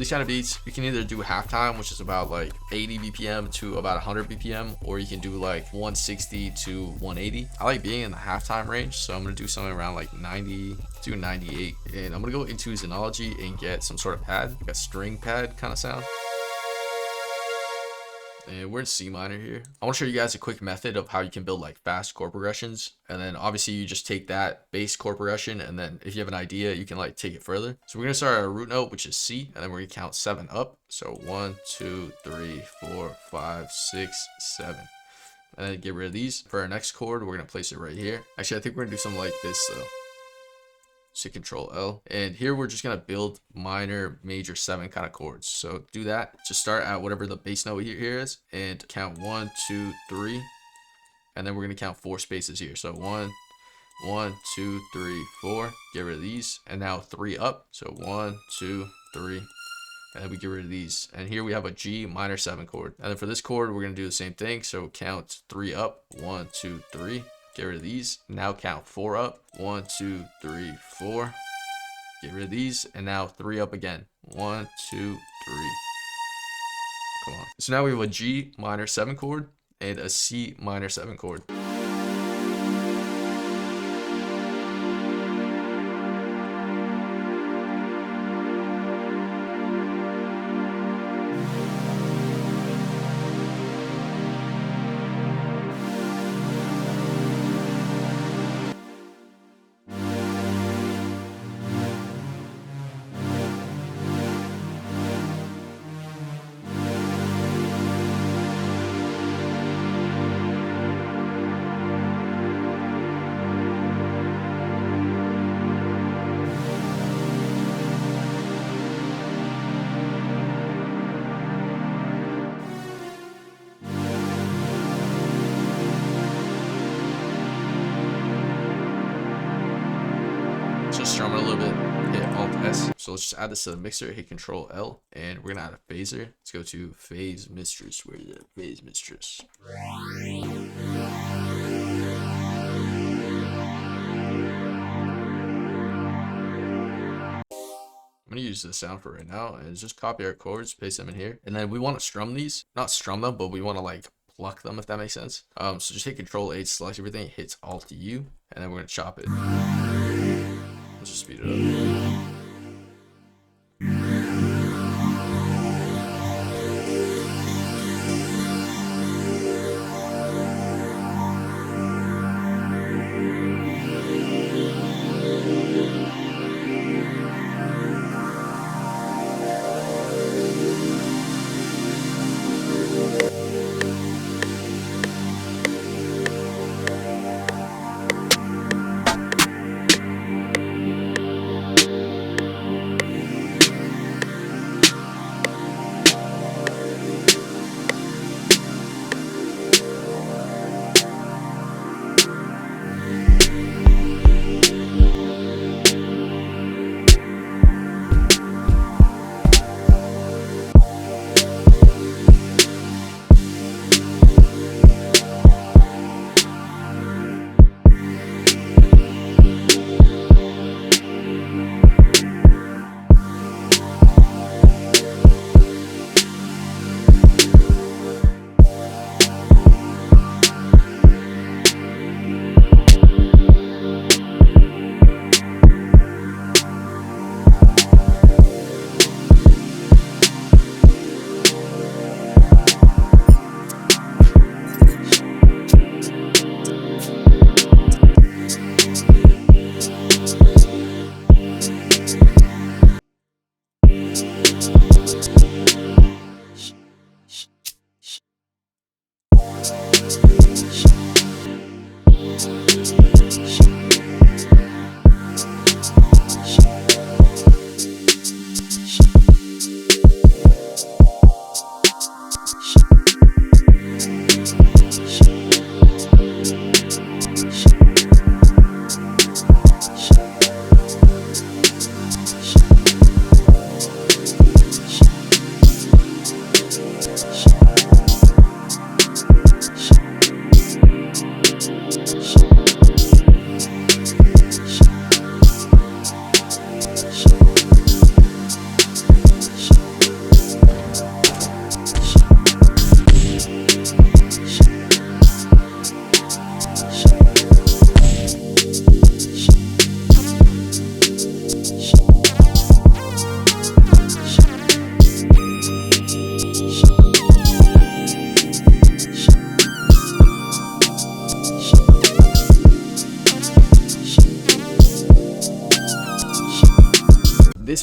these kind of beats, you can either do halftime, which is about like 80 BPM to about 100 BPM, or you can do like 160 to 180. I like being in the halftime range, so I'm gonna do something around like 90 to 98. And I'm gonna go into Xenology and get some sort of pad, like a string pad kind of sound. And we're in C minor here. I want to show you guys a quick method of how you can build like fast chord progressions. And then obviously you just take that bass chord progression, and then if you have an idea, you can like take it further. So we're gonna start at a root note, which is C, and then we're gonna count 7 up. So 1, 2, 3, 4, 5, 6, 7. And then get rid of these. For our next chord, we're gonna place it right here. Actually, I think we're gonna do something like this though. So Control L, and here we're just gonna build minor, major 7 kind of chords. So do that. Just start at whatever the bass note here is, and count 1, 2, 3, and then we're gonna count 4 spaces here. So 1, 2, 3, 4. Get rid of these, and now 3 up. So 1, 2, 3, and then we get rid of these. And here we have a G minor 7 chord. And then for this chord, we're gonna do the same thing. So count 3 up. 1, 2, 3. Get rid of these. Now count 4 up. 1, 2, 3, 4. Get rid of these, and now 3 up again. 1, 2, 3. Come on. So now we have a G minor 7 chord and a C minor 7 chord. Just strum it a little bit, hit Alt S. So let's just add this to the mixer, hit Control L, and we're gonna add a phaser. Let's go to Phase Mistress. Where is it? Phase Mistress. I'm gonna use this sound for right now, and just copy our chords, paste them in here, and then we want to strum these. Not strum them, but we want to like pluck them, if that makes sense. So just hit Control H, select everything, hit Alt U, and then we're gonna chop it. Let's just speed it up.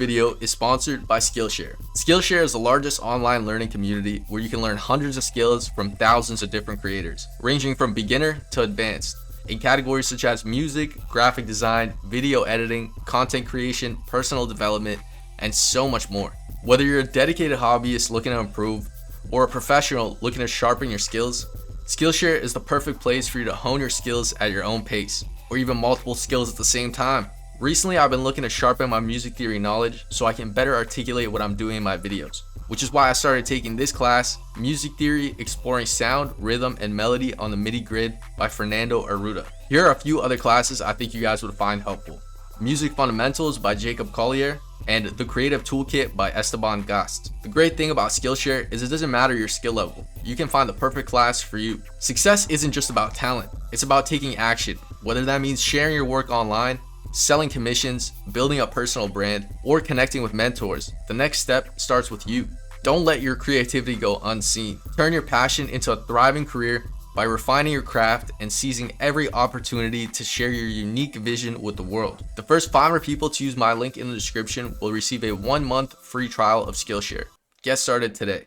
video is sponsored by Skillshare. Skillshare is the largest online learning community where you can learn hundreds of skills from thousands of different creators, ranging from beginner to advanced, in categories such as music, graphic design, video editing, content creation, personal development, and so much more. Whether you're a dedicated hobbyist looking to improve, or a professional looking to sharpen your skills, Skillshare is the perfect place for you to hone your skills at your own pace, or even multiple skills at the same time. Recently, I've been looking to sharpen my music theory knowledge so I can better articulate what I'm doing in my videos, which is why I started taking this class, Music Theory Exploring Sound, Rhythm, and Melody on the MIDI Grid by Fernando Arruda. Here are a few other classes I think you guys would find helpful. Music Fundamentals by Jacob Collier, and The Creative Toolkit by Esteban Gast. The great thing about Skillshare is it doesn't matter your skill level. You can find the perfect class for you. Success isn't just about talent, it's about taking action, whether that means sharing your work online, selling commissions, building a personal brand, or connecting with mentors. The next step starts with you. Don't let your creativity go unseen. Turn your passion into a thriving career by refining your craft and seizing every opportunity to share your unique vision with the world. The first 500 people to use my link in the description will receive a 1-month free trial of Skillshare. Get started today.